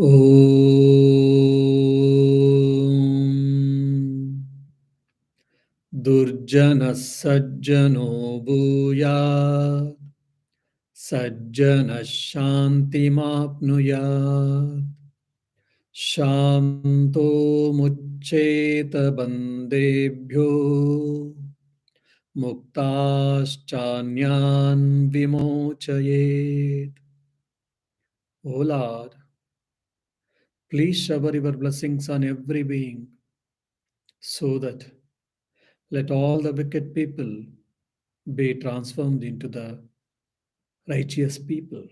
Om Durjana Sajjano Bhuyat Sajjana Shanti Mapnuyat Shanto Mucceta Bandebhyo Muktaschanyan Vimochayet. O Lord, please shower your blessings on every being so that let all the wicked people be transformed into the righteous people.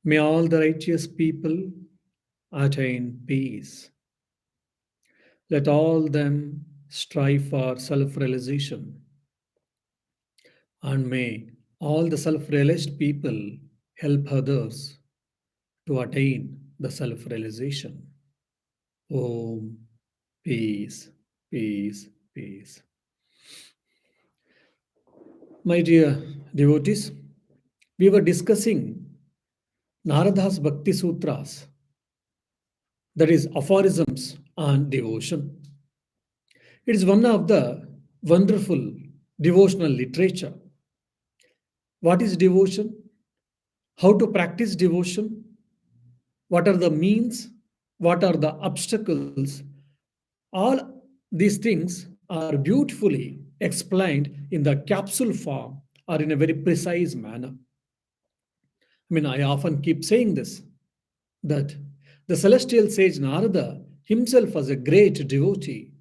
May all the righteous people attain peace. Let all them strive for self realization. And may all the self realized people help others to attain the self realization. Om, peace, peace, peace. My dear devotees, we were discussing Narada's Bhakti Sutras, that is, aphorisms on devotion. It is one of the wonderful devotional literature. What is devotion? How to practice devotion? What are the means? What are the obstacles? All these things are beautifully explained in the capsule form or in a very precise manner. I often keep saying this, that the celestial sage Narada himself was a great devotee.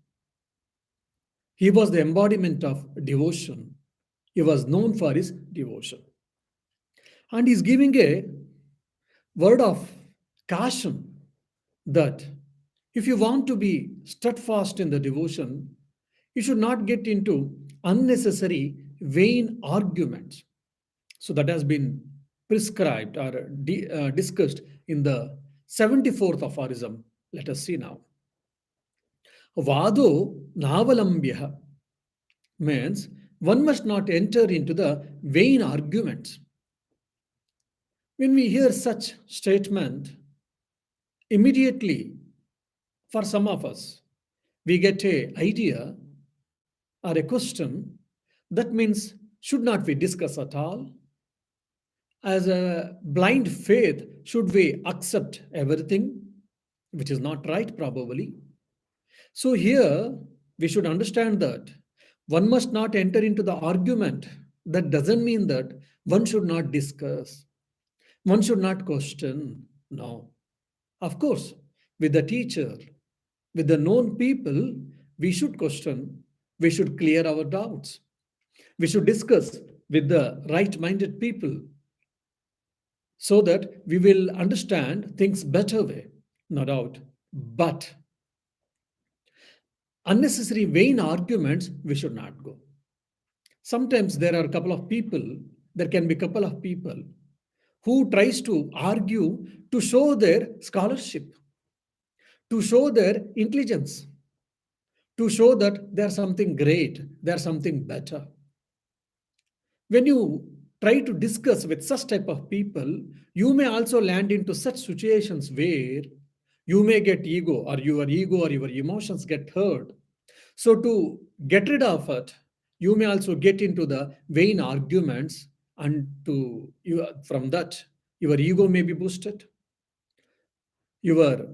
He was the embodiment of devotion. He was known for his devotion. And he's giving a word of caution that if you want to be steadfast in the devotion, you should not get into unnecessary vain arguments. So that has been prescribed or discussed in the 74th aphorism. Let us see now. Vado navalambhya means one must not enter into the vain arguments. When we hear such statement, immediately for some of us, we get a idea or a question that means should not we discuss at all? As a blind faith, should we accept everything, which is not right, probably? So, here we should understand that one must not enter into the argument. That doesn't mean that one should not discuss, one should not question. No. Of course, with the teacher, with the known people, we should question, we should clear our doubts, we should discuss with the right minded people so that we will understand things better way, no doubt. But unnecessary vain arguments, we should not go. Sometimes there are a couple of people, there can be a couple of people who tries to argue to show their scholarship, to show their intelligence, to show that there's something great, there's something better. When you try to discuss with such type of people, you may also land into such situations where you may get ego or your emotions get hurt. So to get rid of it, you may also get into the vain arguments, and to you from that your ego may be boosted, your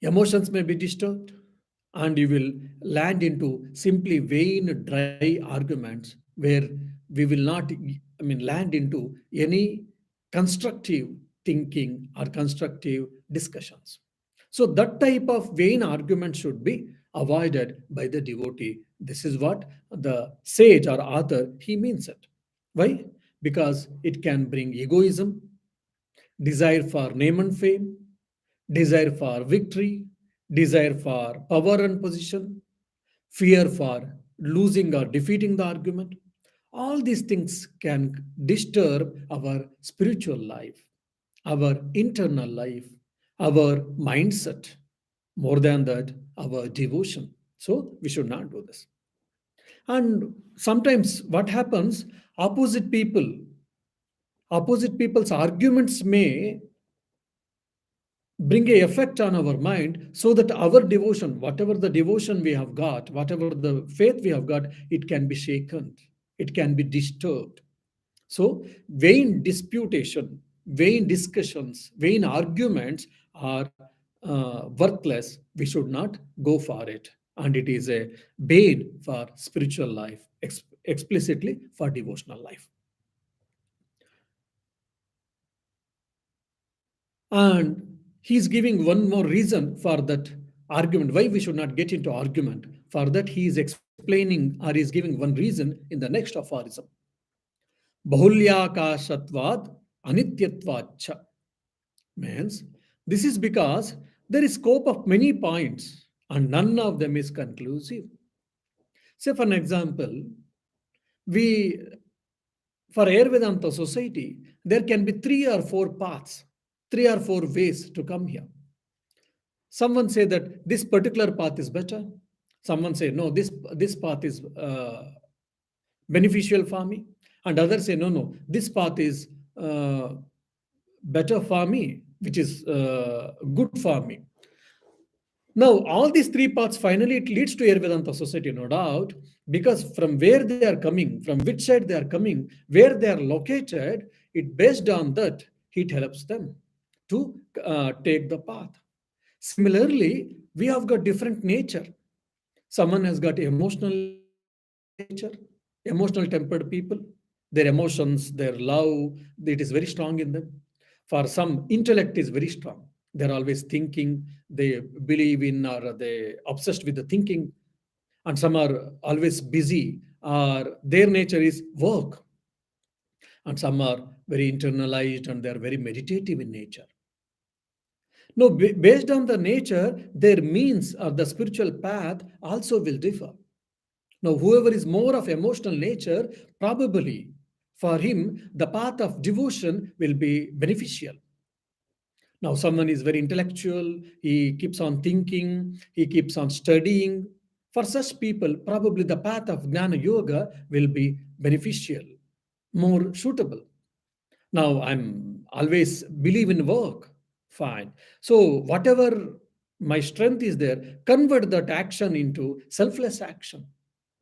emotions may be disturbed, and you will land into simply vain, dry arguments where we will not, land into any constructive thinking or constructive discussions. So, that type of vain argument should be avoided by the devotee. This is what the sage or author he means it. Why? Because it can bring egoism, desire for name and fame, desire for victory, desire for power and position, fear for losing or defeating the argument. All these things can disturb our spiritual life, our internal life, our mindset, more than that, our devotion. So we should not do this. And sometimes what happens, opposite people, opposite people's arguments may bring a effect on our mind so that our devotion, whatever the devotion we have got, whatever the faith we have got, it can be shaken, it can be disturbed. So vain disputation, vain discussions, vain arguments are worthless. We should not go for it, and it is a bane for spiritual life, explicitly for devotional life. And he's giving one more reason for that argument, why we should not get into argument. For that, he is explaining or is giving one reason in the next aphorism. Bahulyakashatvad anityatvacha means this is because there is scope of many points and none of them is conclusive. Say, for an example, we for Ayurvedanta society, there can be three or four paths, three or four ways to come here. Someone say that this particular path is better. Someone say no, this path is beneficial for me, and others say no, this path is better for me, which is good for me. Now, all these three paths finally it leads to Ayurvedanta society, no doubt, because from where they are coming, from which side they are coming, where they are located, it based on that it helps them to take the path. Similarly, we have got different nature. Someone has got emotional nature, emotional tempered people. Their emotions, their love, it is very strong in them. For some, intellect is very strong. They're always thinking, they believe in or they obsessed with the thinking. And some are always busy, or their nature is work. And some are very internalized and they're very meditative in nature. No, based on the nature, their means or the spiritual path also will differ. Now, whoever is more of emotional nature, probably for him, the path of devotion will be beneficial. Now, someone is very intellectual, he keeps on thinking, he keeps on studying. For such people, probably the path of Jnana Yoga will be beneficial, more suitable. Now, I'm always believe in work. Fine. So, whatever my strength is there, convert that action into selfless action.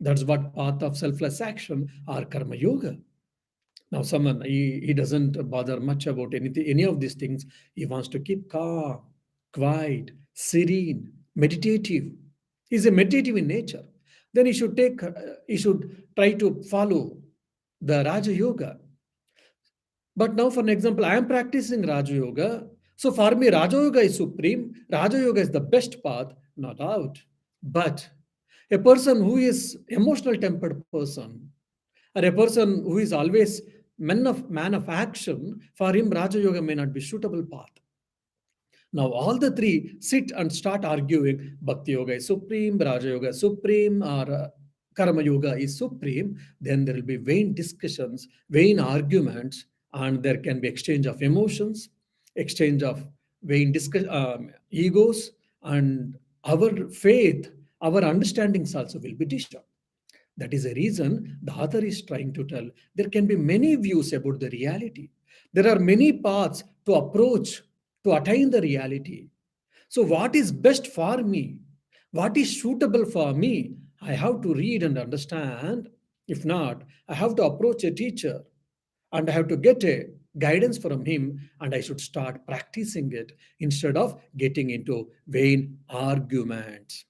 That's what path of selfless action or karma yoga. Now, someone he doesn't bother much about anything, any of these things. He wants to keep calm, quiet, serene, meditative. He's a meditative in nature. Then he should try to follow the Raja Yoga. But now, for an example, I am practicing Raja Yoga. So for me, Raja Yoga is supreme. Raja Yoga is the best path, no doubt. But a person who is emotional tempered person, or a person who is always man of action, for him Raja Yoga may not be suitable path. Now all the three sit and start arguing Bhakti Yoga is supreme, Raja Yoga is supreme, or Karma Yoga is supreme. Then there will be vain discussions, vain arguments, and there can be exchange of emotions, exchange of egos, and our faith, our understandings also will be disturbed. That is a reason the author is trying to tell there can be many views about the reality. There are many paths to approach to attain the reality. So, what is best for me? What is suitable for me? I have to read and understand. If not, I have to approach a teacher and I have to get a guidance from him and I should start practicing it instead of getting into vain arguments.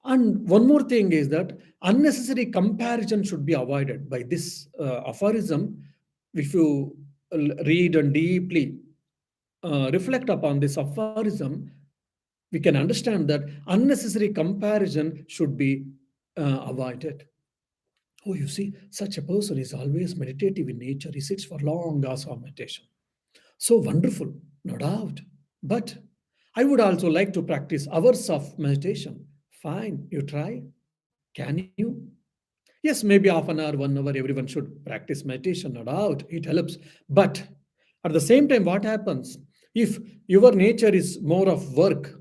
And one more thing is that unnecessary comparison should be avoided by this aphorism. If you read and deeply reflect upon this aphorism, we can understand that unnecessary comparison should be avoided. Oh, you see, such a person is always meditative in nature. He sits for long hours of meditation. So wonderful, no doubt. But I would also like to practice hours of meditation. Fine, you try. Can you? Yes, maybe half an hour, 1 hour, everyone should practice meditation, no doubt. It helps. But at the same time, what happens? If your nature is more of work,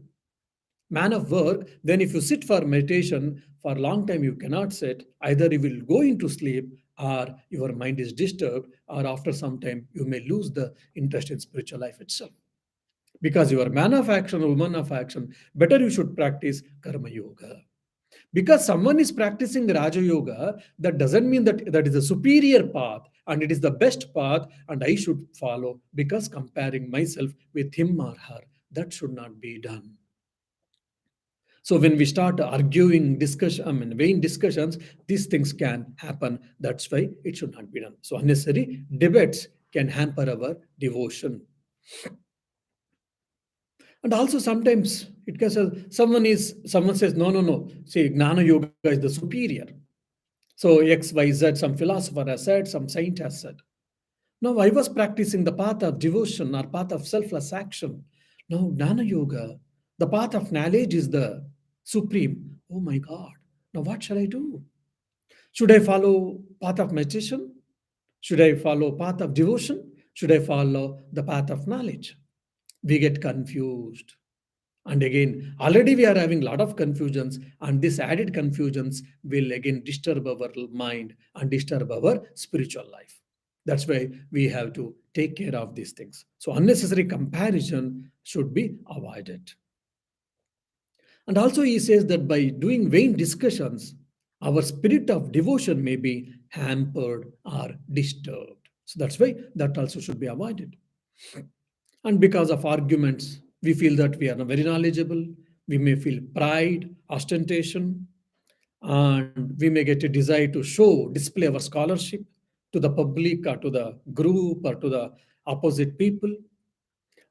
man of work, then if you sit for meditation for a long time, you cannot sit. Either you will go into sleep or your mind is disturbed, or after some time, you may lose the interest in spiritual life itself. Because you are man of action or woman of action, better you should practice karma yoga. Because someone is practicing Raja Yoga, that doesn't mean that that is a superior path and it is the best path and I should follow because comparing myself with him or her. That should not be done. So when we start arguing, discussion, I mean, vain discussions, these things can happen. That's why it should not be done. So unnecessary debates can hamper our devotion. And also sometimes it can say someone says no. See, Gnana Yoga is the superior. So X, Y, Z, some philosopher has said, some saint has said. Now I was practicing the path of devotion or path of selfless action. Now Gnana Yoga, the path of knowledge is the supreme. Oh my God. Now what shall I do? Should I follow path of meditation? Should I follow path of devotion? Should I follow the path of knowledge? We get confused. And again, already we are having a lot of confusions, and this added confusions will again disturb our mind and disturb our spiritual life. That's why we have to take care of these things. So unnecessary comparison should be avoided. And also he says that by doing vain discussions, our spirit of devotion may be hampered or disturbed. So that's why that also should be avoided. And because of arguments, we feel that we are very knowledgeable. We may feel pride, ostentation, and we may get a desire to show, display our scholarship to the public or to the group or to the opposite people,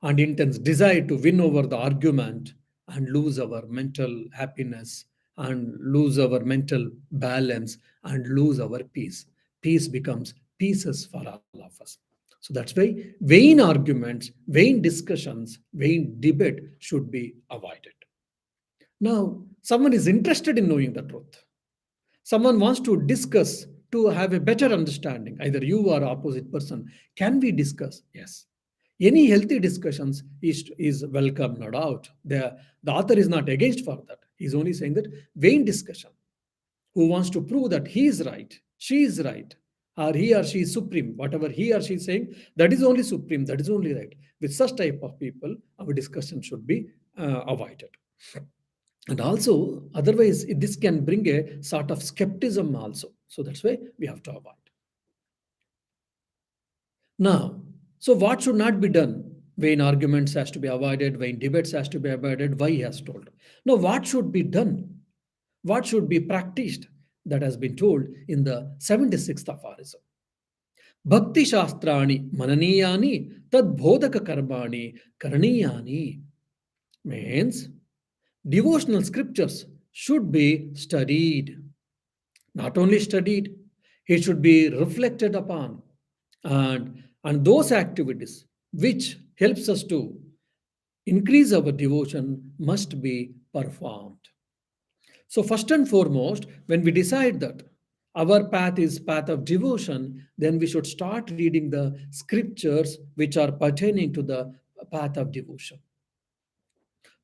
and intense desire to win over the argument and lose our mental happiness and lose our mental balance and lose our peace. Peace becomes pieces for all of us. So that's why vain arguments, vain discussions, vain debate should be avoided. Now, someone is interested in knowing the truth. Someone wants to discuss to have a better understanding, either you or opposite person. Can we discuss? Yes. Any healthy discussions is welcome, no doubt. The author is not against for that. He's only saying that vain discussion, who wants to prove that he is right, she is right, or he or she is supreme, whatever he or she is saying, that is only supreme, that is only right. With such type of people, our discussion should be avoided. And also, otherwise, this can bring a sort of skepticism also. So that's why we have to avoid. Now, so what should not be done? Vain arguments has to be avoided, vain debates has to be avoided. Why he has told? Now, what should be done? What should be practiced? That has been told in the 76th aphorism. Bhakti Shastrani Mananiyani Tad Bodhaka Karmani Karaniyani means devotional scriptures should be studied. Not only studied, it should be reflected upon. And those activities which helps us to increase our devotion must be performed. So first and foremost, when we decide that our path is path of devotion, then we should start reading the scriptures which are pertaining to the path of devotion.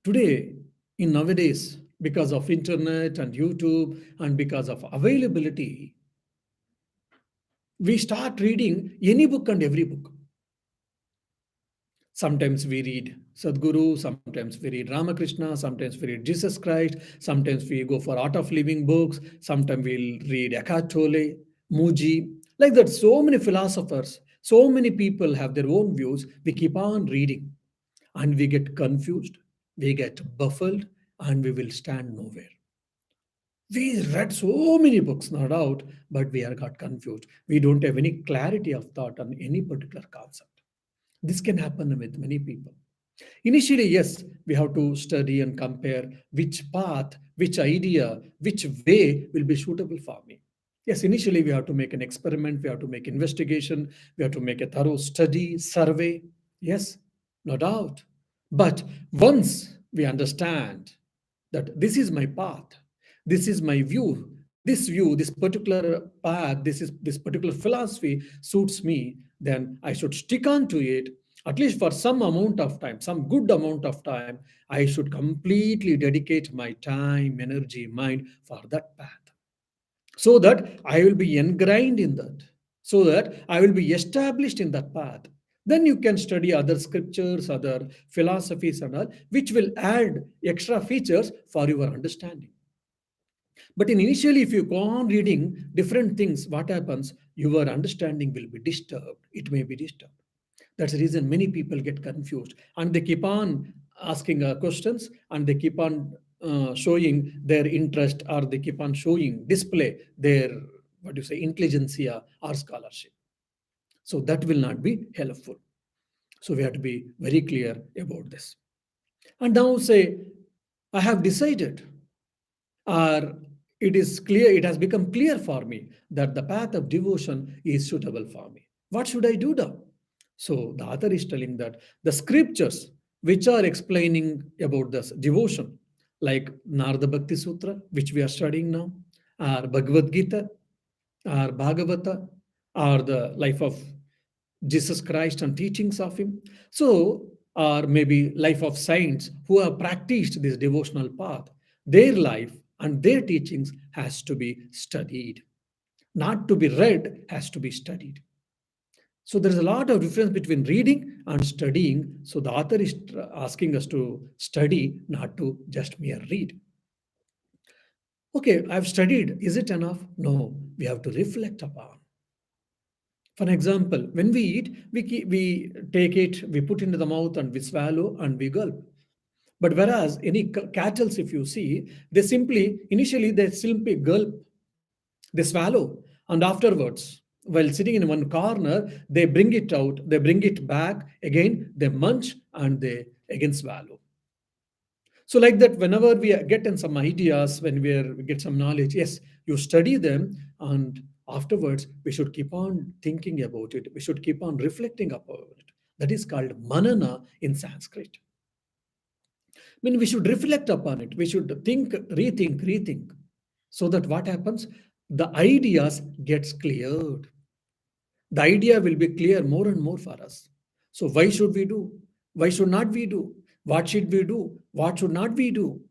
Today, in nowadays, because of internet and YouTube and because of availability, we start reading any book and every book. Sometimes we read Sadhguru, sometimes we read Ramakrishna, sometimes we read Jesus Christ, sometimes we go for Art of Living books, sometimes we'll read Eckhart Tolle, Muji. Like that, so many philosophers, so many people have their own views. We keep on reading and we get confused, we get baffled, and we will stand nowhere. We read so many books, no doubt, but we are got confused. We don't have any clarity of thought on any particular concept. This can happen with many people. Initially, yes, we have to study and compare which path, which idea, which way will be suitable for me. Yes, initially we have to make an experiment, we have to make investigation, we have to make a thorough study, survey. Yes, no doubt. But once we understand that this is my path, this is my view, this particular path, this particular philosophy suits me, then I should stick on to it at least for some amount of time, some good amount of time. I should completely dedicate my time, energy, mind for that path so that I will be ingrained in that, so that I will be established in that path. Then you can study other scriptures, other philosophies, and all, which will add extra features for your understanding. But initially, if you go on reading different things, what happens? Your understanding will be disturbed. It may be disturbed. That's the reason many people get confused and they keep on asking questions and they keep on showing their interest, or they keep on showing, display their, what do you say, intelligentsia or scholarship. So that will not be helpful. So we have to be very clear about this. And now say, I have decided, or it is clear, it has become clear for me that the path of devotion is suitable for me. What should I do now? So the author is telling that the scriptures which are explaining about this devotion, like Narada Bhakti Sutra, which we are studying now, or Bhagavad Gita, or Bhagavata, or the life of Jesus Christ and teachings of him. So, or maybe life of saints who have practiced this devotional path, their life and their teachings has to be studied. Not to be read, has to be studied. So there is a lot of difference between reading and studying. So the author is asking us to study, not to just mere read. Okay, I've studied. Is it enough? No, we have to reflect upon. For example, when we eat, we take it, we put into the mouth and we swallow and we gulp. But whereas any cattle, if you see, they simply, initially, they simply gulp, they swallow, and afterwards, while sitting in one corner, they bring it out, they bring it back, again, they munch and they again swallow. So, like that, whenever we get in some ideas, when we get some knowledge, yes, you study them, and afterwards we should keep on thinking about it. We should keep on reflecting about it. That is called manana in Sanskrit. I mean, we should reflect upon it. We should think, rethink, so that what happens? The ideas gets cleared. The idea will be clear more and more for us. So why should we do? Why should not we do? What should we do? What should not we do?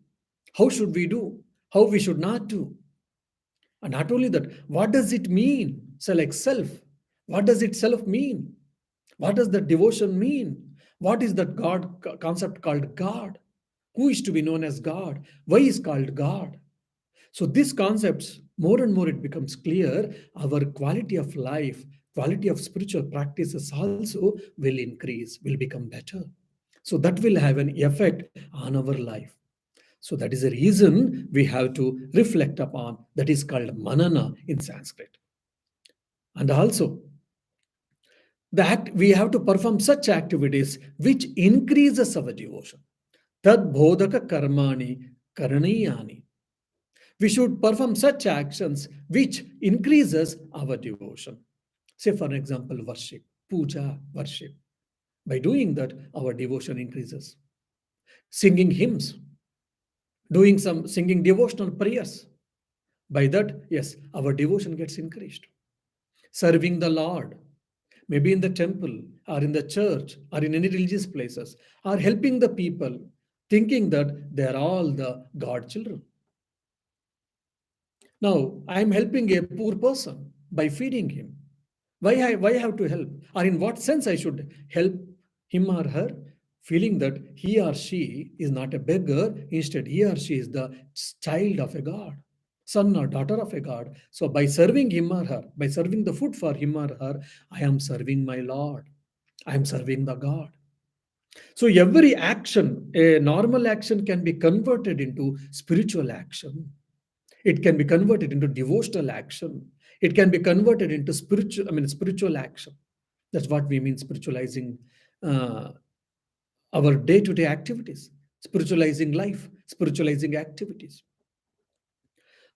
How should we do? How we should not do? And not only that, what does it mean? So, like self, what does it self mean? What does the devotion mean? What is that God concept called God? Who is to be known as God? Why is called God? So these concepts, more and more it becomes clear, our quality of life, quality of spiritual practices also will increase, will become better. So that will have an effect on our life. So that is a reason we have to reflect upon. That is called manana in Sanskrit. And also, that we have to perform such activities which increases our devotion. Tad bodhaka karmani karaniyani. We should perform such actions which increases our devotion. Say, for example, worship, puja, worship. By doing that, our devotion increases. Singing hymns, doing some singing devotional prayers. By that, yes, our devotion gets increased. Serving the Lord, maybe in the temple or in the church or in any religious places, or helping the people, thinking that they are all the God children. Now, I am helping a poor person by feeding him. Why I have to help? Or in what sense I should help him or her? Feeling that he or she is not a beggar, instead, he or she is the child of a God, son or daughter of a God. So, by serving him or her, by serving the food for him or her, I am serving my Lord. I am serving the God. So, every action, a normal action, can be converted into spiritual action. It can be converted into devotional action. It can be converted into spiritual action. That's what we mean spiritualizing uh, our day-to-day activities, spiritualizing life, spiritualizing activities.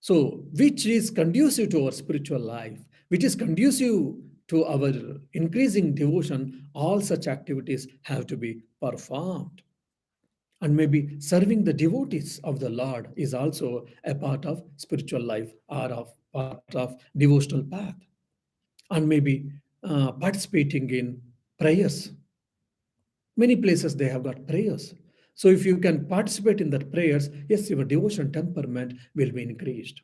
So, which is conducive to our spiritual life, which is conducive to our increasing devotion, all such activities have to be performed. And maybe serving the devotees of the Lord is also a part of spiritual life or of part of devotional path. And maybe participating in prayers. Many places they have got prayers. So if you can participate in that prayers, yes, your devotion temperament will be increased.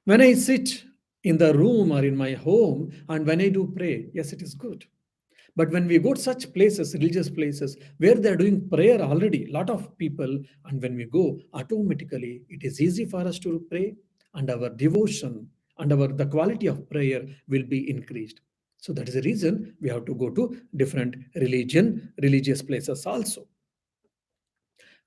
When I sit in the room or in my home and when I do pray, yes, it is good. But when we go to such places, religious places, where they are doing prayer already, lot of people, and when we go, automatically it is easy for us to pray, and our devotion and our the quality of prayer will be increased. So that is the reason we have to go to different religious places also.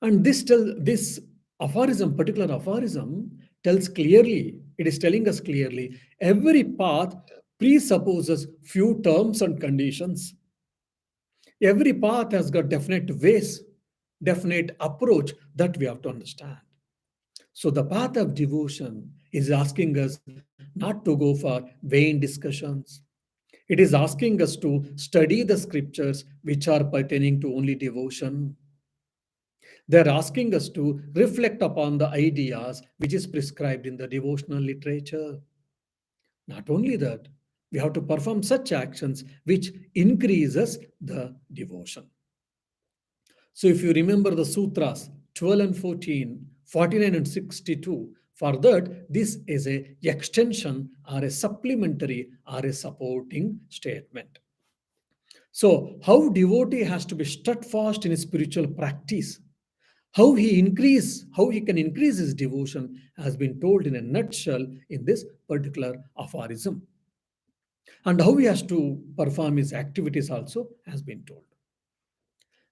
And this aphorism, particular aphorism, tells clearly, it is telling us clearly, every path presupposes few terms and conditions. Every path has got definite ways, definite approach that we have to understand. So the path of devotion is asking us not to go for vain discussions. It is asking us to study the scriptures which are pertaining to only devotion. They're asking us to reflect upon the ideas which is prescribed in the devotional literature. Not only that, we have to perform such actions which increases the devotion. So if you remember the sutras 12 and 14, 49 and 62, for that, this is a extension or a supplementary or a supporting statement. So how devotee has to be steadfast in his spiritual practice, how he can increase his devotion has been told in a nutshell in this particular aphorism. And how he has to perform his activities also has been told.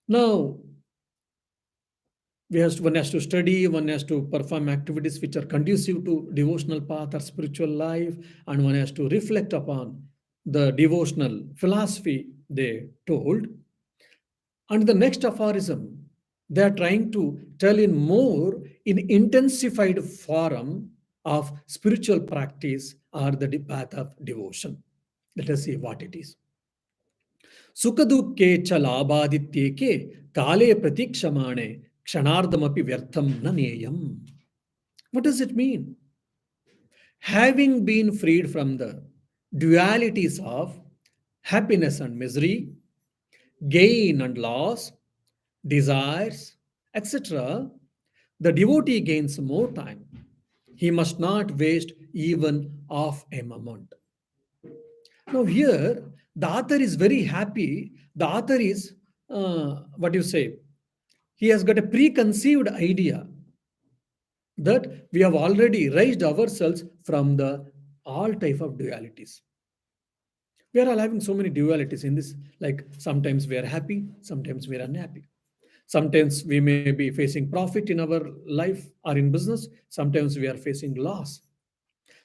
Now, one has to study, one has to perform activities which are conducive to devotional path or spiritual life, and one has to reflect upon the devotional philosophy they told. And the next aphorism, they are trying to tell in more in intensified form of spiritual practice or the path of devotion. Let us see what it is. Sukadukke cha labhadityeke kale pratikshamane kshanardamapi vyartham naneyam. What does it mean? Having been freed from the dualities of happiness and misery, gain and loss, desires, etc., the devotee gains more time. He must not waste even half a moment. Now, here, the author is very happy. The author is, what do you say? He has got a preconceived idea that we have already raised ourselves from the all type of dualities. We are all having so many dualities in this, like sometimes we are happy, sometimes we are unhappy. Sometimes we may be facing profit in our life or in business, sometimes we are facing loss.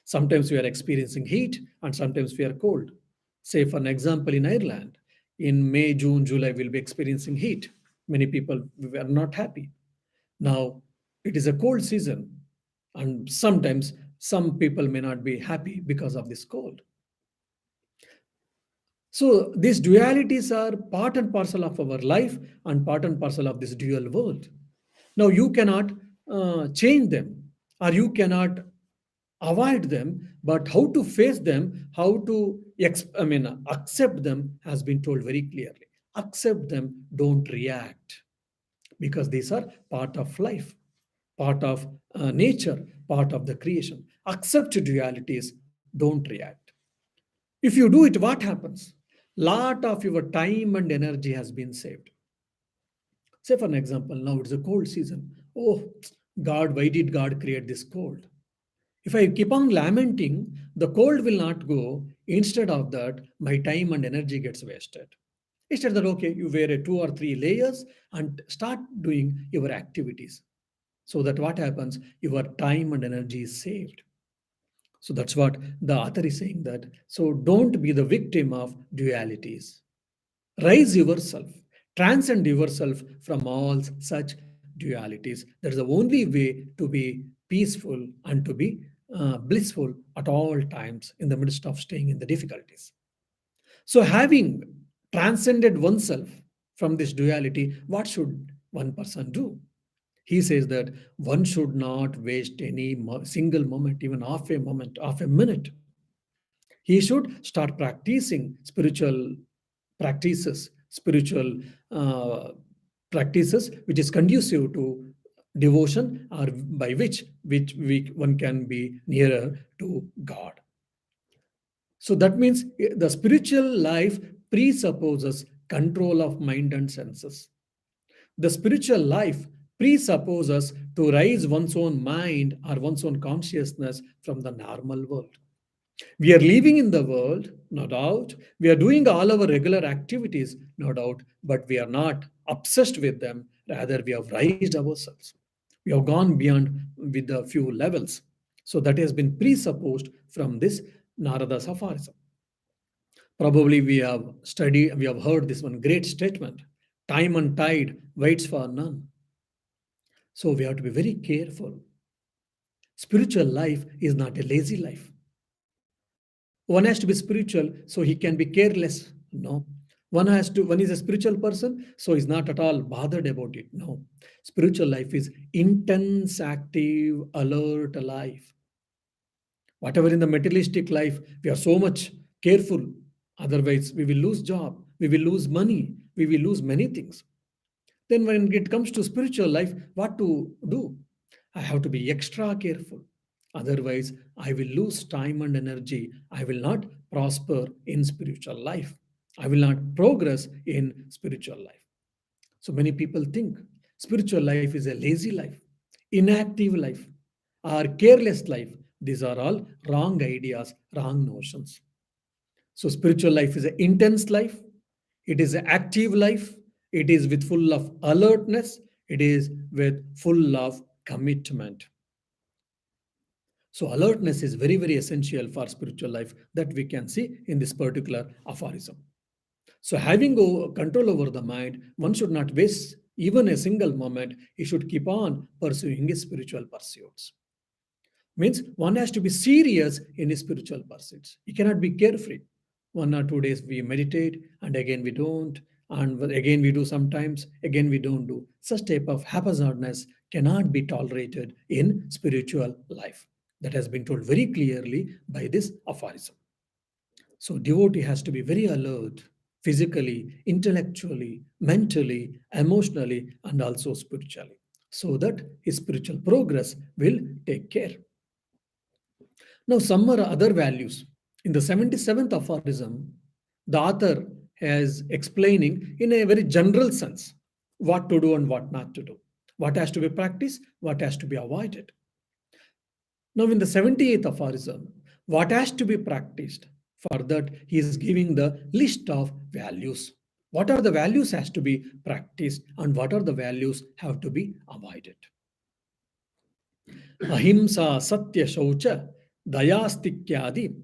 Sometimes we are experiencing heat and sometimes we are cold. Say, for an example, in Ireland, in May, June, July, we'll be experiencing heat. Many people are not happy. Now, it is a cold season, and sometimes some people may not be happy because of this cold. So, these dualities are part and parcel of our life and part and parcel of this dual world. Now, you cannot change them or you cannot avoid them, but how to face them, how to accept them has been told very clearly. Accept them, don't react, because these are part of life, part of nature, part of the creation. Accept dualities, don't react. If you do it, what happens? Lot of your time and energy has been saved. Say, for an example, now it's a cold season. Oh, God, why did God create this cold? If I keep on lamenting, the cold will not go. Instead of that, my time and energy gets wasted. Instead that, okay, you wear a 2 or 3 layers and start doing your activities. So that what happens? Your time and energy is saved. So that's what the author is saying that. So don't be the victim of dualities. Rise yourself, transcend yourself from all such dualities. That is the only way to be peaceful and to be blissful at all times in the midst of staying in the difficulties. So, having transcended oneself from this duality, what should one person do? He says that one should not waste any single moment, even half a moment, half a minute. He should start practicing spiritual uh, practices, which is conducive to devotion, or by which one can be nearer to God. So that means the spiritual life presupposes control of mind and senses. The spiritual life presupposes to raise one's own mind or one's own consciousness from the normal world. We are living in the world, no doubt. We are doing all our regular activities, no doubt, but we are not obsessed with them. Rather, we have raised ourselves. We have gone beyond with a few levels. So that has been presupposed from this Narada's aphorism. Probably we have heard this one great statement: time and tide waits for none. So we have to be very careful. Spiritual life is not a lazy life. One has to be spiritual so he can be careless. No. One is a spiritual person, so he's not at all bothered about it. No. Spiritual life is intense, active, alert life. Whatever in the materialistic life, we are so much careful. Otherwise, we will lose job, we will lose money, we will lose many things. Then when it comes to spiritual life, what to do? I have to be extra careful. Otherwise, I will lose time and energy. I will not prosper in spiritual life. I will not progress in spiritual life. So many people think spiritual life is a lazy life, inactive life, or careless life. These are all wrong ideas, wrong notions. So spiritual life is an intense life, it is an active life, it is with full of alertness, it is with full of commitment. So alertness is very, very essential for spiritual life that we can see in this particular aphorism. So having control over the mind, one should not waste even a single moment. He should keep on pursuing his spiritual pursuits. Means one has to be serious in his spiritual pursuits. He cannot be carefree. 1 or 2 days we meditate and again we don't, and again we do sometimes, again we don't do. Such type of haphazardness cannot be tolerated in spiritual life. That has been told very clearly by this aphorism. So devotee has to be very alert physically, intellectually, mentally, emotionally, and also spiritually, so that his spiritual progress will take care. Now, some are other values. In the 77th aphorism, the author has explaining in a very general sense what to do and what not to do, what has to be practiced, what has to be avoided. Now, in the 78th aphorism, what has to be practiced, for that he is giving the list of values. What are the values has to be practiced and what are the values have to be avoided. Ahimsa satya shaucha dayastikyadi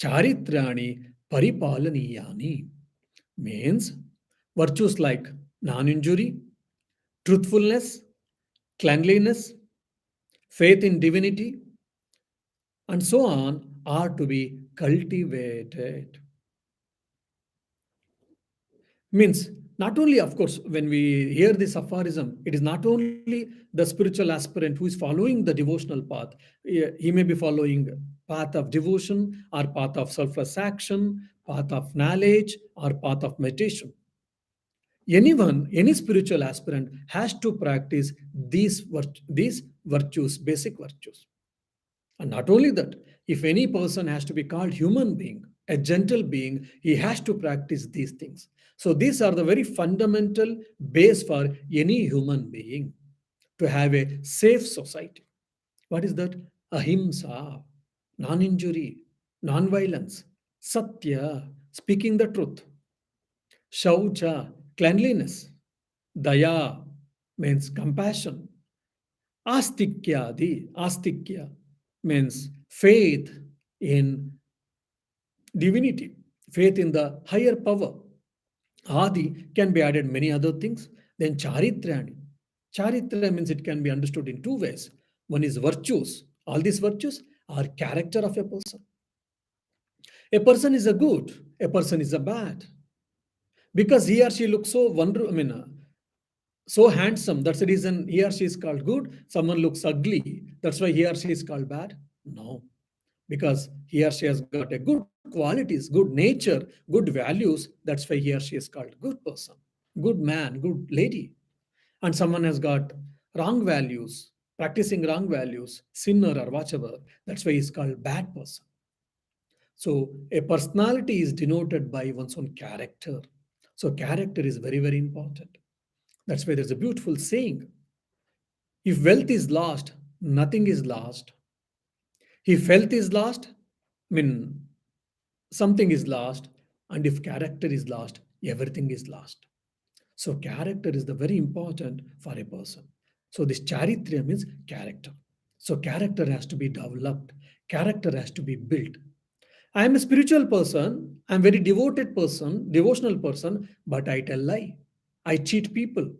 charitrani paripalaniyani means virtues like non-injury, truthfulness, cleanliness, faith in divinity, and so on are to be cultivated. Means not only, of course, when we hear this aphorism, it is not only the spiritual aspirant who is following the devotional path. He may be following path of devotion or path of selfless action, path of knowledge, or path of meditation. Anyone, any spiritual aspirant has to practice these virtues, basic virtues. And not only that, if any person has to be called human being, a gentle being, he has to practice these things. So these are the very fundamental base for any human being to have a safe society. What is that? Ahimsa, non-injury, non-violence, satya, speaking the truth, shaucha, cleanliness, daya means compassion, astikya means faith in divinity, faith in the higher power. Adi can be added many other things. Then charitrani. Charitra means it can be understood in two ways. One is virtues. All these virtues are character of a person. A person is a good, a person is a bad. Because he or she looks so wonderful, so handsome, that's the reason he or she is called good. Someone looks ugly, that's why he or she is called bad. No, because he or she has got a good qualities, good nature, good values, that's why he or she is called good person, good man, good lady. And someone has got wrong values, practicing wrong values, sinner or whatever, that's why he's called bad person. So a personality is denoted by one's own character. So character is very, very important. That's why there's a beautiful saying. If wealth is lost, nothing is lost. If health is lost, I mean, something is lost. And if character is lost, everything is lost. So character is the very important for a person. So this charitriya means character. So character has to be developed. Character has to be built. I am a spiritual person. I'm very devoted person, devotional person, but I tell lie. I cheat people.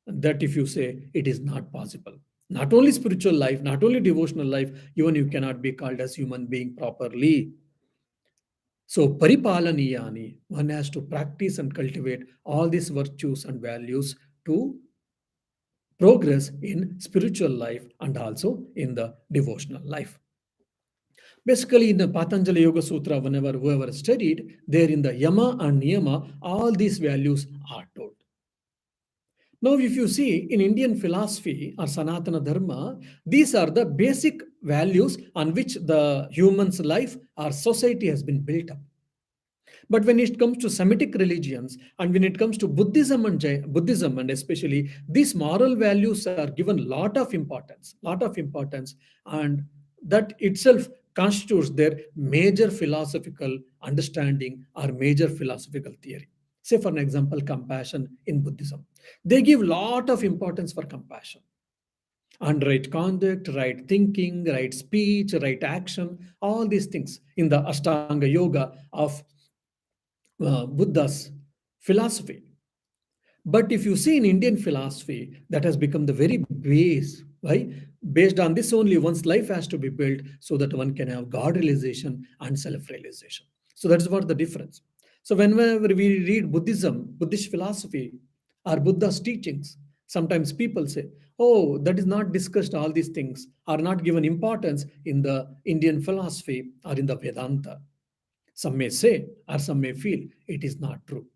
That if you say it is not possible. Not only spiritual life, not only devotional life, even you cannot be called as human being properly. So paripalaniyani, one has to practice and cultivate all these virtues and values to progress in spiritual life and also in the devotional life. Basically, in the Patanjali Yoga Sutra, whenever whoever studied, there in the Yama and Niyama, all these values are told. Now, if you see in Indian philosophy or Sanatana Dharma, these are the basic values on which the human's life or society has been built up. But when it comes to Semitic religions and when it comes to Buddhism and especially these moral values are given lot of importance, and that itself constitutes their major philosophical understanding or major philosophical theory. Say, for an example, compassion in Buddhism. They give lot of importance for compassion and right conduct, right thinking, right speech, right action, all these things in the Ashtanga Yoga of Buddha's philosophy. But if you see in Indian philosophy, that has become the very base. Why? Based on this only, one's life has to be built so that one can have God realization and self realization. So that's what the difference. So whenever we read Buddhism, Buddhist philosophy, or Buddha's teachings, sometimes people say, oh, that is not discussed, all these things are not given importance in the Indian philosophy or in the Vedanta. Some may say or some may feel it is not true.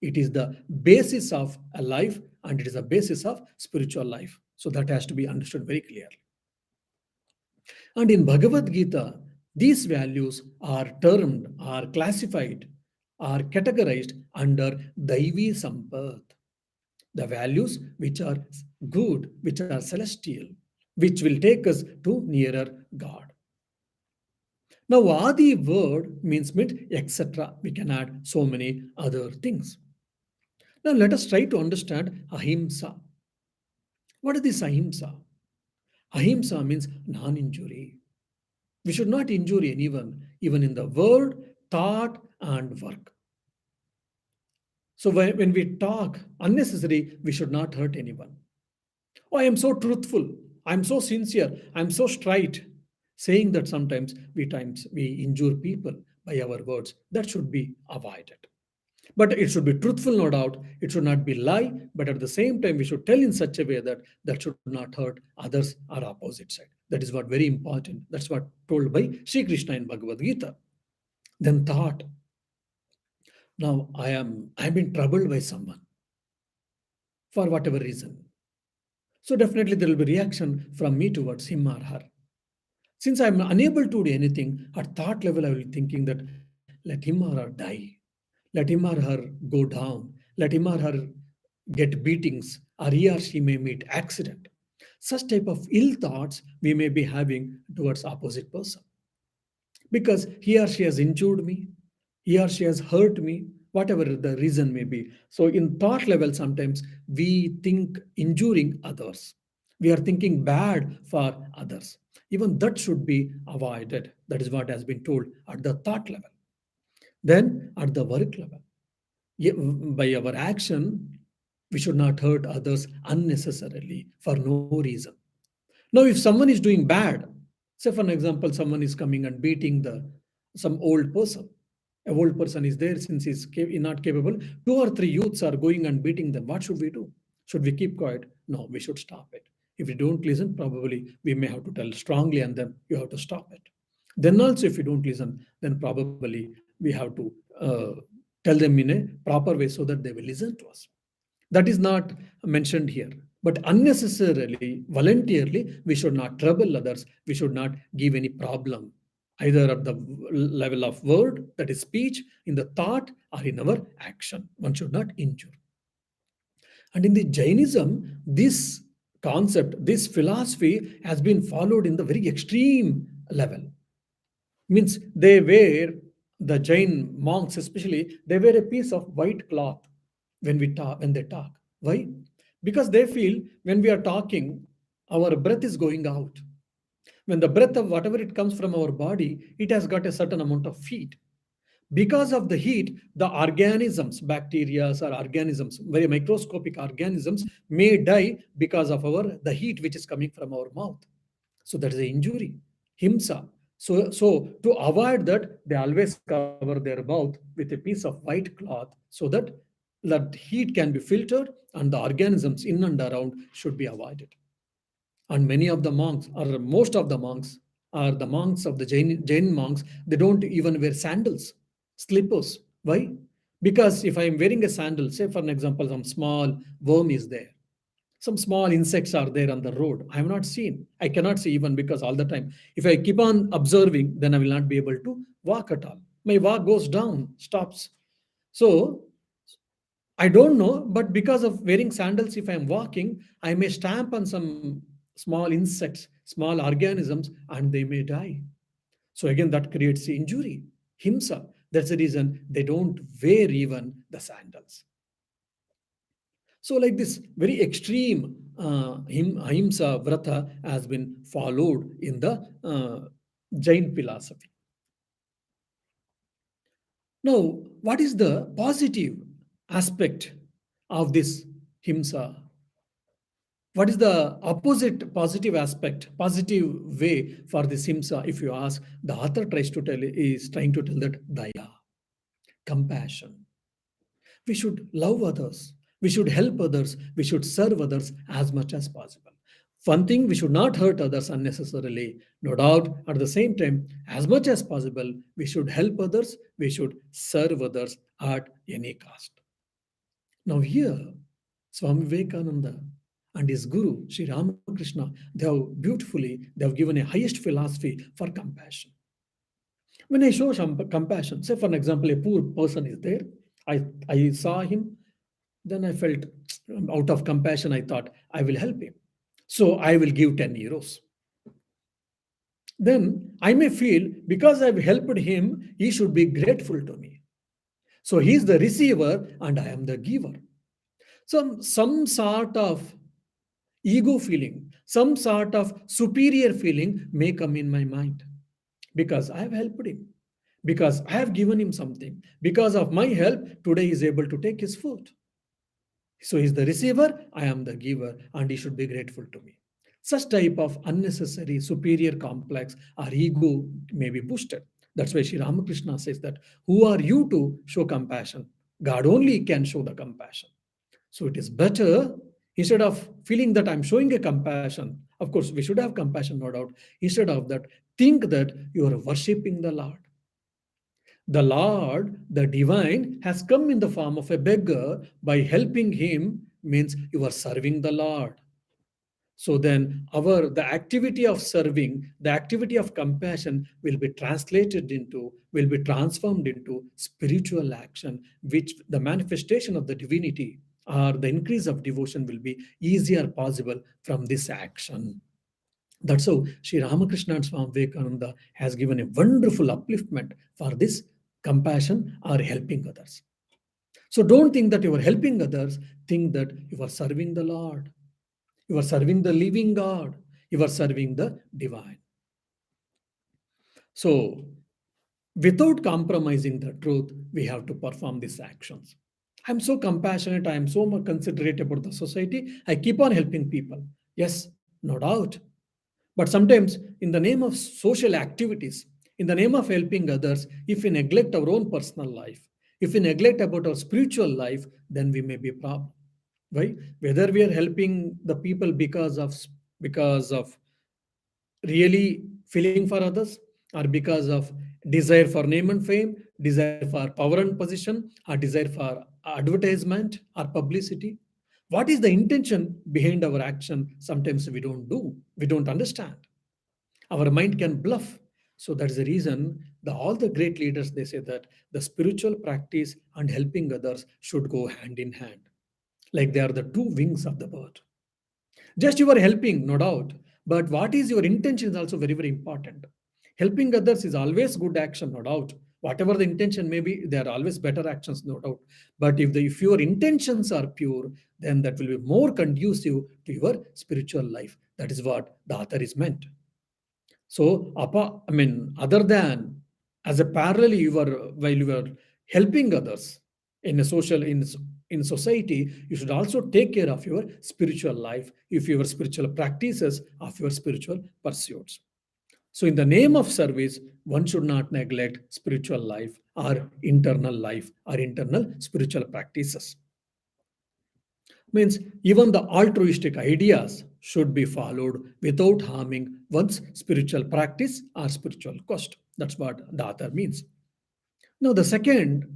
It is the basis of a life and it is the basis of spiritual life. So that has to be understood very clearly. And in Bhagavad Gita, these values are termed, are classified, are categorized under Daivi Sampath. The values which are good, which are celestial, which will take us to nearer God. Now, Adi word means meat, etc. We can add so many other things. Now, let us try to understand ahimsa. What is this ahimsa? Ahimsa means non injury. We should not injure anyone, even in the word, thought, and work. So, when we talk unnecessary, we should not hurt anyone. Oh, I am so truthful. I'm so sincere. I'm so straight. Saying that sometimes we injure people by our words. That should be avoided. But it should be truthful, no doubt. It should not be lie, but at the same time, we should tell in such a way that that should not hurt others or opposite side. That is what very important. That's what told by Sri Krishna in Bhagavad Gita. Then thought. Now I'm been troubled by someone for whatever reason. So definitely there will be reaction from me towards him or her. Since I'm unable to do anything, at thought level, I will be thinking that let him or her die. Let him or her go down. Let him or her get beatings, or he or she may meet accident. Such type of ill thoughts we may be having towards opposite person. Because he or she has injured me, he or she has hurt me, whatever the reason may be. So in thought level, sometimes we think injuring others. We are thinking bad for others. Even that should be avoided. That is what has been told at the thought level. Then at the work level, by our action, we should not hurt others unnecessarily for no reason. Now, if someone is doing bad, say for an example, someone is coming and beating the some old person. A old person is there since he's not capable. Two or three youths are going and beating them. What should we do? Should we keep quiet? No, we should stop it. If we don't listen, probably we may have to tell strongly and then you have to stop it. Then also, if you don't listen, then probably we have to tell them in a proper way so that they will listen to us. That is not mentioned here. But unnecessarily, voluntarily, we should not trouble others. We should not give any problem. either at the level of word, that is speech, in the thought, or in our action. One should not injure. And in the Jainism, this concept, this philosophy has been followed in the very extreme level. Means they wear, the Jain monks especially, they wear a piece of white cloth when they talk. Why? Because they feel when we are talking, our breath is going out. When the breath of whatever it comes from our body, it has got a certain amount of heat. Because of the heat, the organisms, bacteria or organisms, very microscopic organisms, may die because of our the heat which is coming from our mouth. So that is an injury, himsa. So to avoid that, they always cover their mouth with a piece of white cloth so that that heat can be filtered and the organisms in and around should be avoided. And many of the monks, or most of the monks, are the monks of the Jain monks, they don't even wear sandals, slippers. Why? Because if I am wearing a sandal, say for an example, some small worm is there, some small insects are there on the road. I have not seen. I cannot see even because all the time. If I keep on observing, then I will not be able to walk at all. My walk goes down, stops. So I don't know, but because of wearing sandals, if I'm walking, I may stamp on some small insects, small organisms, and they may die. So again, that creates injury, himsa. That's the reason they don't wear even the sandals. So, like this very extreme ahimsa vrata has been followed in the Jain philosophy. Now, what is the positive aspect of this himsa? What is the opposite positive aspect, positive way for this himsa? If you ask, the author tries to tell is trying to tell that daya, compassion. We should love others. We should help others. We should serve others as much as possible. One thing, we should not hurt others unnecessarily. No doubt, at the same time, as much as possible, we should help others. We should serve others at any cost. Now, here, Swami Vivekananda and his guru, Sri Ramakrishna, they have given a highest philosophy for compassion. When I show some compassion, say for an example, a poor person is there, I saw him, then I felt out of compassion, I thought I will help him. So I will give 10 euros. Then I may feel because I've helped him, he should be grateful to me. So he's the receiver and I am the giver. Some sort of ego feeling, some sort of superior feeling may come in my mind because I have helped him, because I have given him something. Because of my help, today he is able to take his food. So he's the receiver, I am the giver, and he should be grateful to me. Such type of unnecessary superior complex or ego may be boosted. That's why Sri Ramakrishna says that who are you to show compassion? God only can show the compassion. So it is better, instead of feeling that I'm showing a compassion, of course, we should have compassion, no doubt. Instead of that, think that you are worshipping the Lord. The Lord, the divine, has come in the form of a beggar. By helping him means you are serving the Lord. So then the activity of serving, the activity of compassion will be translated into, will be transformed into spiritual action, which the manifestation of the divinity or the increase of devotion will be easier possible from this action. That's how Sri Ramakrishna and Swami Vivekananda has given a wonderful upliftment for this compassion or helping others. So don't think that you are helping others, think that you are serving the Lord. You are serving the living God. You are serving the divine. So, without compromising the truth, we have to perform these actions. I'm so compassionate. I am so much considerate about the society. I keep on helping people. Yes, no doubt. But sometimes, in the name of social activities, in the name of helping others, if we neglect our own personal life, if we neglect about our spiritual life, then we may be a problem. Why? Whether we are helping the people because of really feeling for others, or because of desire for name and fame, desire for power and position, or desire for advertisement or publicity. What is the intention behind our action? Sometimes we don't understand. Our mind can bluff. So that is the reason all the great leaders they say that the spiritual practice and helping others should go hand in hand, like they are the two wings of the bird. Just you are helping, no doubt, but what is your intention is also very very important. Helping others is always good action, no doubt. Whatever the intention may be, there are always better actions, no doubt. But if your intentions are pure, then that will be more conducive to your spiritual life. That is what the author is meant. So, other than as a parallel, while you are helping others in a social in society, you should also take care of your spiritual life, if your spiritual practices of your spiritual pursuits. So, in the name of service, one should not neglect spiritual life or internal spiritual practices. Means even the altruistic ideas should be followed without harming one's spiritual practice or spiritual quest. That's what the author means. Now, the second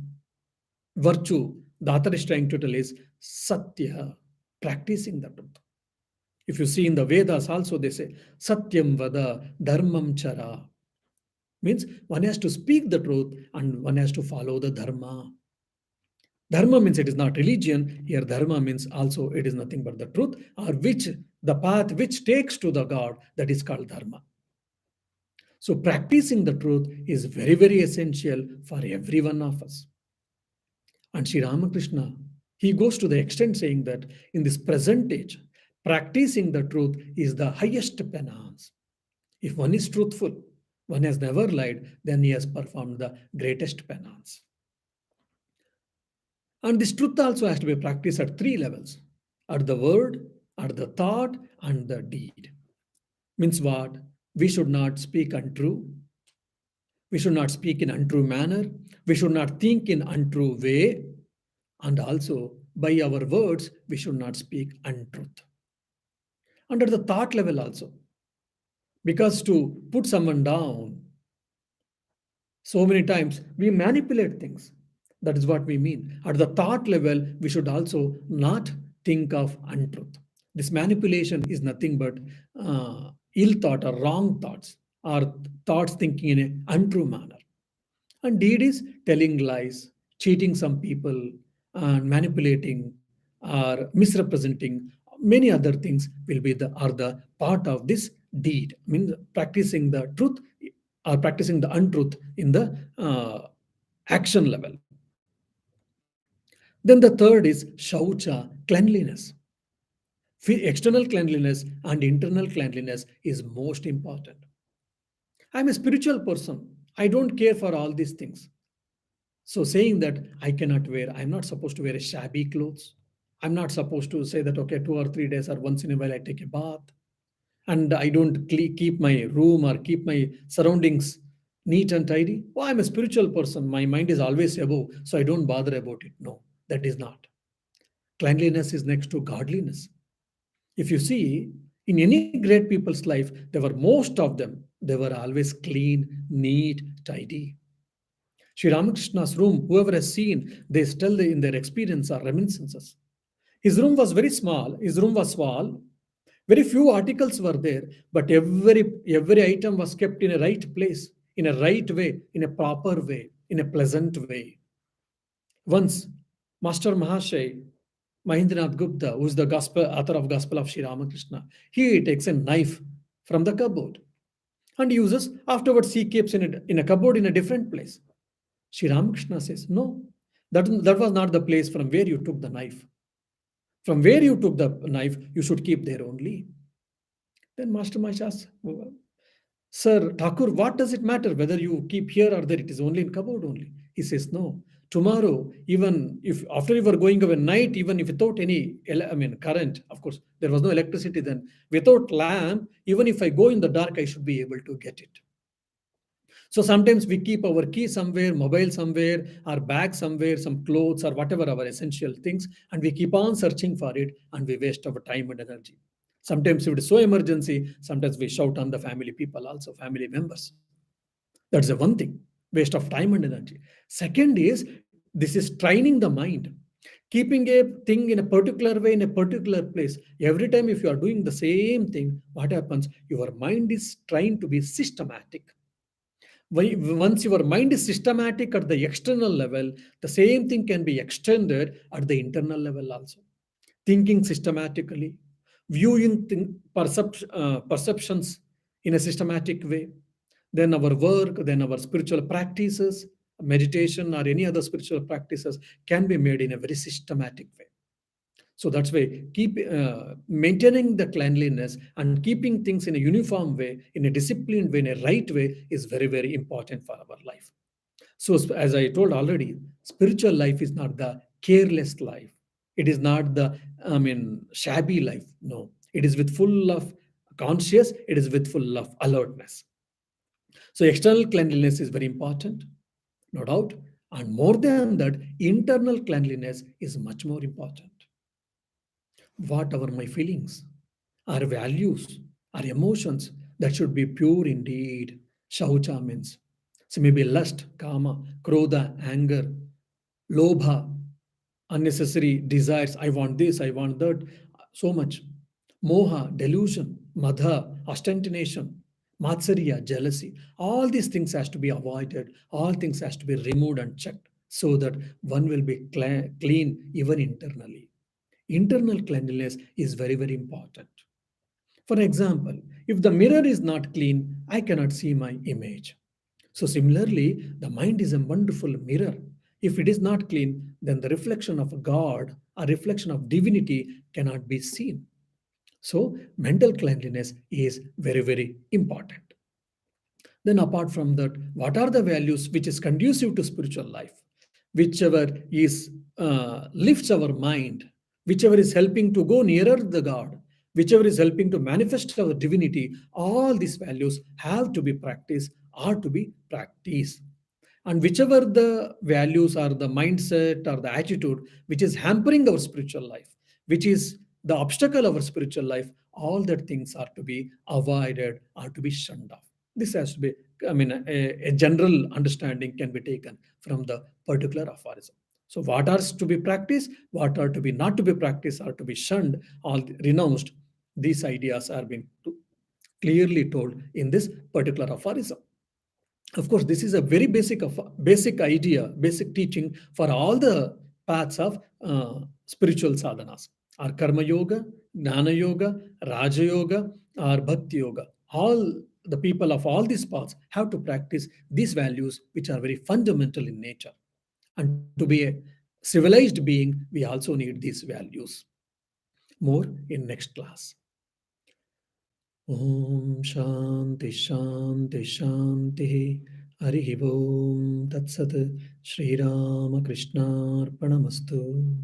virtue the author is trying to tell is satya, practicing the truth. If you see in the Vedas also, they say satyam vada dharmam chara. Means one has to speak the truth and one has to follow the dharma. Dharma means it is not religion. Here, dharma means also it is nothing but the truth, or which the path which takes to the God, that is called dharma. So, practicing the truth is very, very essential for every one of us. And Sri Ramakrishna, he goes to the extent saying that in this present age, practicing the truth is the highest penance. If one is truthful, one has never lied, then he has performed the greatest penance. And this truth also has to be practiced at three levels: at the word, at the thought, and the deed. Means what? We should not speak untrue. We should not speak in untrue manner. We should not think in untrue way. And also, by our words, we should not speak untruth. And at the thought level also. Because to put someone down, so many times we manipulate things. That is what we mean. At the thought level, we should also not think of untruth. This manipulation is nothing but ill thought or wrong thoughts, or thoughts thinking in an untrue manner. And deed is telling lies, cheating some people, and manipulating or misrepresenting. Many other things will be the part of this deed. Means practicing the truth or practicing the untruth in the action level. Then the third is shaucha, cleanliness. External cleanliness and internal cleanliness is most important. I'm a spiritual person. I don't care for all these things. So saying that I'm not supposed to wear a shabby clothes. I'm not supposed to say that, okay, 2 or 3 days or once in a while I take a bath. And I don't keep my room or keep my surroundings neat and tidy. Oh, I'm a spiritual person. My mind is always above, so I don't bother about it. No, that is not. Cleanliness is next to godliness. If you see, in any great people's life, most of them, they were always clean, neat, tidy. Sri Ramakrishna's room, whoever has seen, they tell in their experience or reminiscences. His room was very small. His room was small. Very few articles were there, but every item was kept in a right place, in a right way, in a proper way, in a pleasant way. Once, Master Mahashay, Mahendranath Gupta, who is the author of Gospel of Sri Ramakrishna, he takes a knife from the cupboard and uses. Afterwards, he keeps in a cupboard in a different place. Sri Ramakrishna says, no, that was not the place from where you took the knife. From where you took the knife, you should keep there only. Then Master Mahesh asks, Sir Thakur, what does it matter whether you keep here or there? It is only in cupboard only. He says, no. Tomorrow, even if after you were going away night, even if without any, current, of course, there was no electricity then, without lamp, even if I go in the dark, I should be able to get it. So sometimes we keep our key somewhere, mobile somewhere, our bag somewhere, some clothes or whatever our essential things, and we keep on searching for it and we waste our time and energy. Sometimes if it is so emergency, sometimes we shout on the family people also, family members. That's the one thing, waste of time and energy. Second is, this is training the mind. Keeping a thing in a particular way, in a particular place. Every time if you are doing the same thing, what happens? Your mind is trying to be systematic. Once your mind is systematic at the external level, the same thing can be extended at the internal level also. Thinking systematically, viewing perceptions in a systematic way, then our work, then our spiritual practices, meditation, or any other spiritual practices can be made in a very systematic way. So that's why keep maintaining the cleanliness and keeping things in a uniform way, in a disciplined way, in a right way is very, very important for our life. So, as I told already, spiritual life is not the careless life. It is not the, shabby life. No, it is with full of conscious, it is with full of alertness. So, external cleanliness is very important, no doubt. And more than that, internal cleanliness is much more important. What are my feelings, our values, our emotions that should be pure indeed. Shaucha means. So maybe lust, kama, krodha, anger, lobha, unnecessary desires. I want this, I want that, so much. Moha, delusion, madha, ostentation, matsarya, jealousy. All these things has to be avoided. All things has to be removed and checked so that one will be clean even internally. Internal cleanliness is very, very important. For example, if the mirror is not clean, I cannot see my image. So, similarly, the mind is a wonderful mirror. If it is not clean, then the reflection of God, a reflection of divinity, cannot be seen. So, mental cleanliness is very, very important. Then, apart from that, what are the values which is conducive to spiritual life? Whichever is lifts our mind, whichever is helping to go nearer the God, whichever is helping to manifest our divinity, all these values have to be practiced, are to be practiced. And whichever the values or the mindset or the attitude which is hampering our spiritual life, which is the obstacle of our spiritual life, all that things are to be avoided, are to be shunned off. This has to be, a general understanding can be taken from the particular aphorism. So, what are to be practiced, what are to be not to be practiced, are to be shunned, all renounced. These ideas are being clearly told in this particular aphorism. Of course, this is a very basic idea, basic teaching for all the paths of spiritual sadhanas, or karma yoga, jnana yoga, raja yoga, or bhakti yoga. All the people of all these paths have to practice these values, which are very fundamental in nature. And to be a civilized being, we also need these values. More in next class. Om Shanti Shanti Shanti. Harihi Om Tat Sat. Shri Rama Krishna Arpanamastu.